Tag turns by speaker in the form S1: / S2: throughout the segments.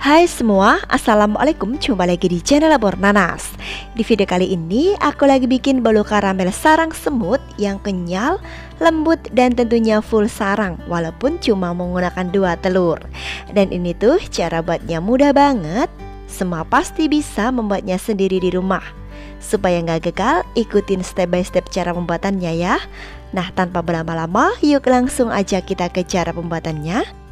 S1: Hai semua, Assalamualaikum, jumpa lagi di channel Labor Nanas. Di video kali ini aku lagi bikin bolu karamel sarang semut yang kenyal, lembut dan tentunya full sarang walaupun cuma menggunakan 2 telur. Dan ini tuh cara buatnya mudah banget, semua pasti bisa membuatnya sendiri di rumah. Supaya nggak gagal, ikutin step by step cara pembuatannya ya. Nah, tanpa berlama-lama, yuk langsung aja kita ke cara pembuatannya.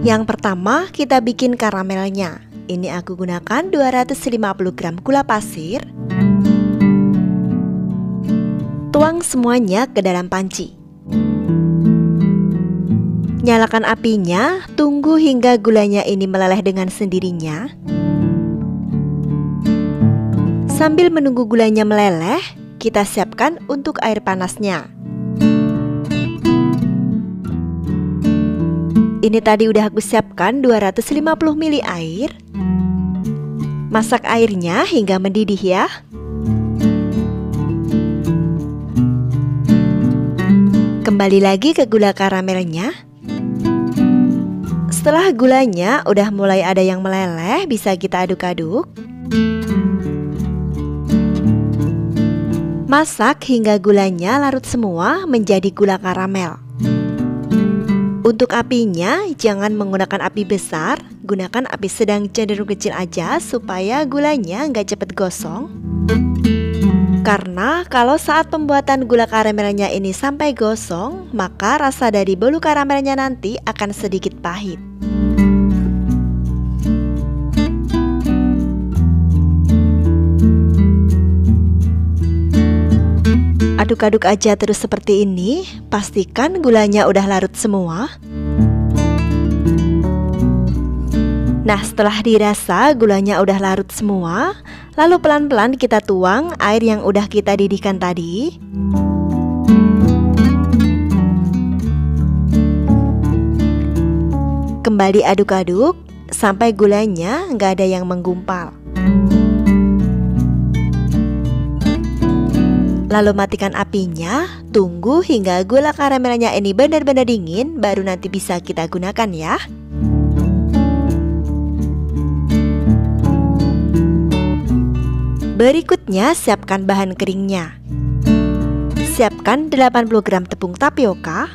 S1: Yang pertama kita bikin karamelnya. Ini aku gunakan 250 gram gula pasir. Tuang semuanya ke dalam panci. Nyalakan apinya, tunggu hingga gulanya ini meleleh dengan sendirinya. Sambil menunggu gulanya meleleh, kita siapkan untuk air panasnya. Ini tadi udah aku siapkan 250 ml air. Masak airnya hingga mendidih ya. Kembali lagi ke gula karamelnya. Setelah gulanya udah mulai ada yang meleleh, bisa kita aduk-aduk. Masak hingga gulanya larut semua menjadi gula karamel. Untuk apinya, jangan menggunakan api besar, gunakan api sedang cenderung kecil aja supaya gulanya nggak cepet gosong. Karena kalau saat pembuatan gula karamelnya ini sampai gosong, maka rasa dari bolu karamelnya nanti akan sedikit pahit. Aduk-aduk aja terus seperti ini, pastikan gulanya udah larut semua. Nah, setelah dirasa gulanya udah larut semua, lalu pelan-pelan kita tuang air yang udah kita didihkan tadi. Kembali aduk-aduk sampai gulanya nggak ada yang menggumpal. Lalu matikan apinya, tunggu hingga gula karamelnya ini benar-benar dingin, baru nanti bisa kita gunakan ya. Berikutnya siapkan bahan keringnya. Siapkan 80 gram tepung tapioka,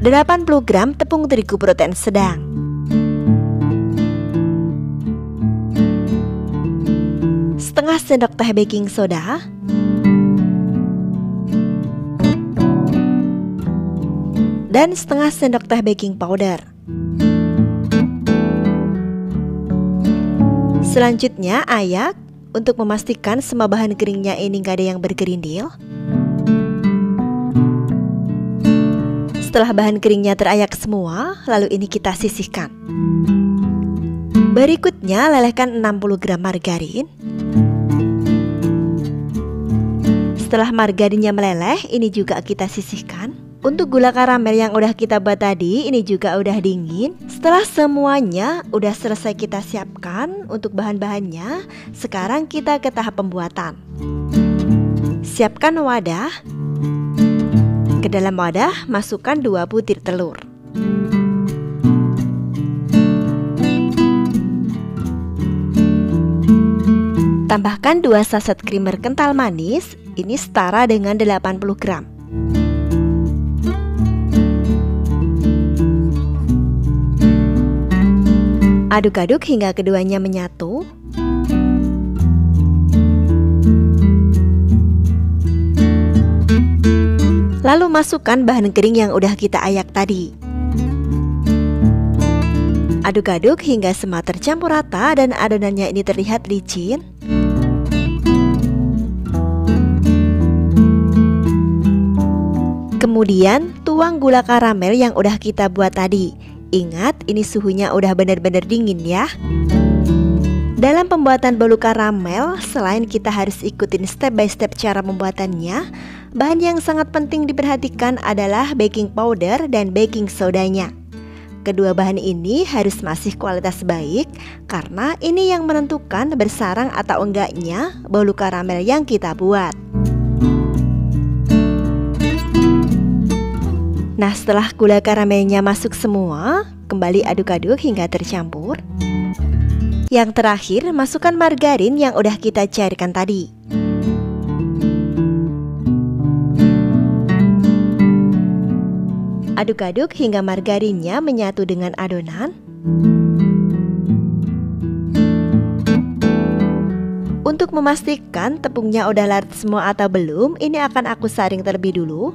S1: 80 gram tepung terigu protein sedang, setengah sendok teh baking soda, dan setengah sendok teh baking powder. Selanjutnya ayak untuk memastikan semua bahan keringnya ini gak ada yang bergerindil. Setelah bahan keringnya terayak semua, lalu ini kita sisihkan. Berikutnya lelehkan 60 gram margarin. Setelah margarinnya meleleh, ini juga kita sisihkan. Untuk gula karamel yang udah kita buat tadi, ini juga udah dingin. Setelah semuanya udah selesai kita siapkan untuk bahan-bahannya, sekarang kita ke tahap pembuatan. Siapkan wadah. Ke dalam wadah masukkan 2 butir telur. Tambahkan 2 saset creamer kental manis. Ini setara dengan 80 gram. Aduk-aduk hingga keduanya menyatu. Lalu masukkan bahan kering yang udah kita ayak tadi. Aduk-aduk hingga semua tercampur rata dan adonannya ini terlihat licin. Kemudian tuang gula karamel yang udah kita buat tadi. Ingat, ini suhunya udah benar-benar dingin ya. Dalam pembuatan bolu karamel, selain kita harus ikutin step by step cara pembuatannya, bahan yang sangat penting diperhatikan adalah baking powder dan baking sodanya. Kedua bahan ini harus masih kualitas baik karena ini yang menentukan bersarang atau enggaknya bolu karamel yang kita buat. Nah, setelah gula karamelnya masuk semua, kembali aduk-aduk hingga tercampur. Yang terakhir, masukkan margarin yang udah kita cairkan tadi. Aduk-aduk hingga margarinnya menyatu dengan adonan. Untuk memastikan tepungnya udah larut semua atau belum, ini akan aku saring terlebih dulu.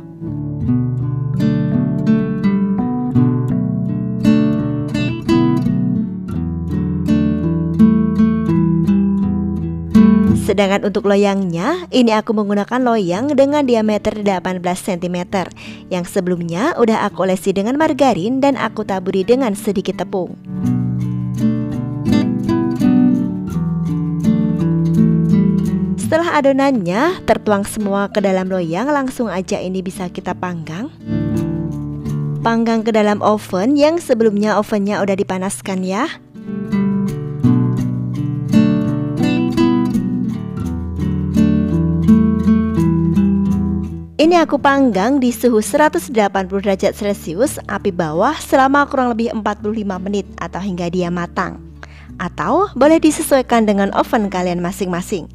S1: Sedangkan untuk loyangnya, ini aku menggunakan loyang dengan diameter 18 cm yang sebelumnya udah aku olesi dengan margarin dan aku taburi dengan sedikit tepung. Setelah adonannya tertuang semua ke dalam loyang, langsung aja ini bisa kita panggang. Panggang ke dalam oven yang sebelumnya ovennya udah dipanaskan ya. Ini aku panggang di suhu 180 derajat Celcius, api bawah selama kurang lebih 45 menit atau hingga dia matang. Atau boleh disesuaikan dengan oven kalian masing-masing.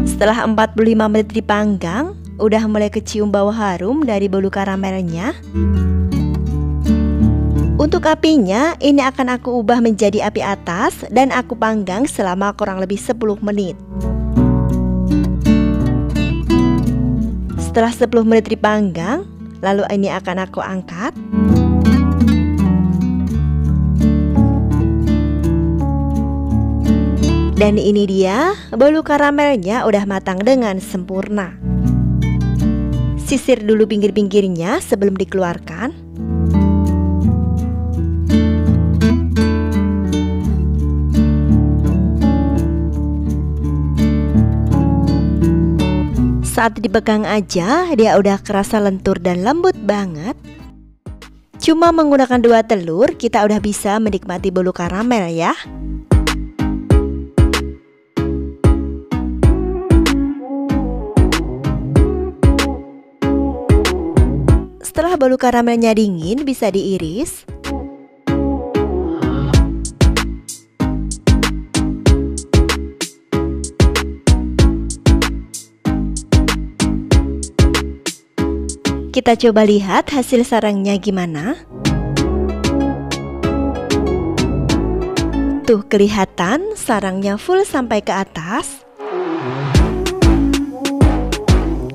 S1: Setelah 45 menit dipanggang, udah mulai kecium bau harum dari bolu karamelnya. Untuk apinya, ini akan aku ubah menjadi api atas dan aku panggang selama kurang lebih 10 menit. Setelah 10 menit dipanggang, lalu ini akan aku angkat. Dan ini dia, bolu karamelnya udah matang dengan sempurna. Sisir dulu pinggir-pinggirnya sebelum dikeluarkan. Saat dipegang aja, dia udah kerasa lentur dan lembut banget. Cuma menggunakan 2 telur, kita udah bisa menikmati bolu karamel ya. Setelah bolu karamelnya dingin, bisa diiris. Kita coba lihat hasil sarangnya gimana. Tuh kelihatan sarangnya full sampai ke atas.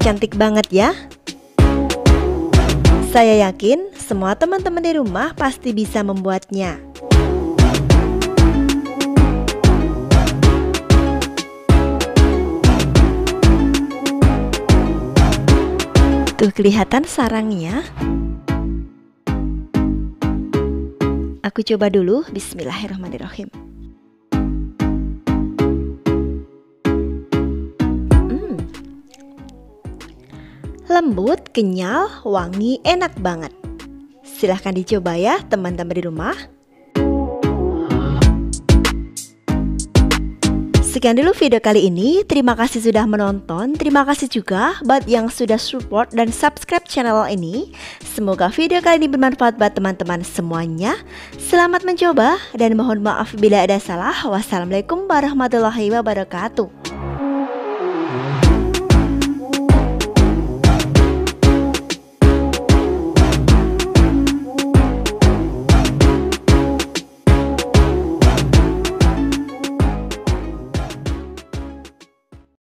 S1: Cantik banget ya. Saya yakin semua teman-teman di rumah pasti bisa membuatnya. Tuh kelihatan sarangnya. Aku coba dulu, bismillahirrahmanirrahim. Lembut, kenyal, wangi, enak banget. Silahkan dicoba ya teman-teman di rumah. Sekian dulu video kali ini, terima kasih sudah menonton, terima kasih juga buat yang sudah support dan subscribe channel ini. Semoga video kali ini bermanfaat buat teman-teman semuanya. Selamat mencoba dan mohon maaf bila ada salah. Wassalamualaikum warahmatullahi wabarakatuh.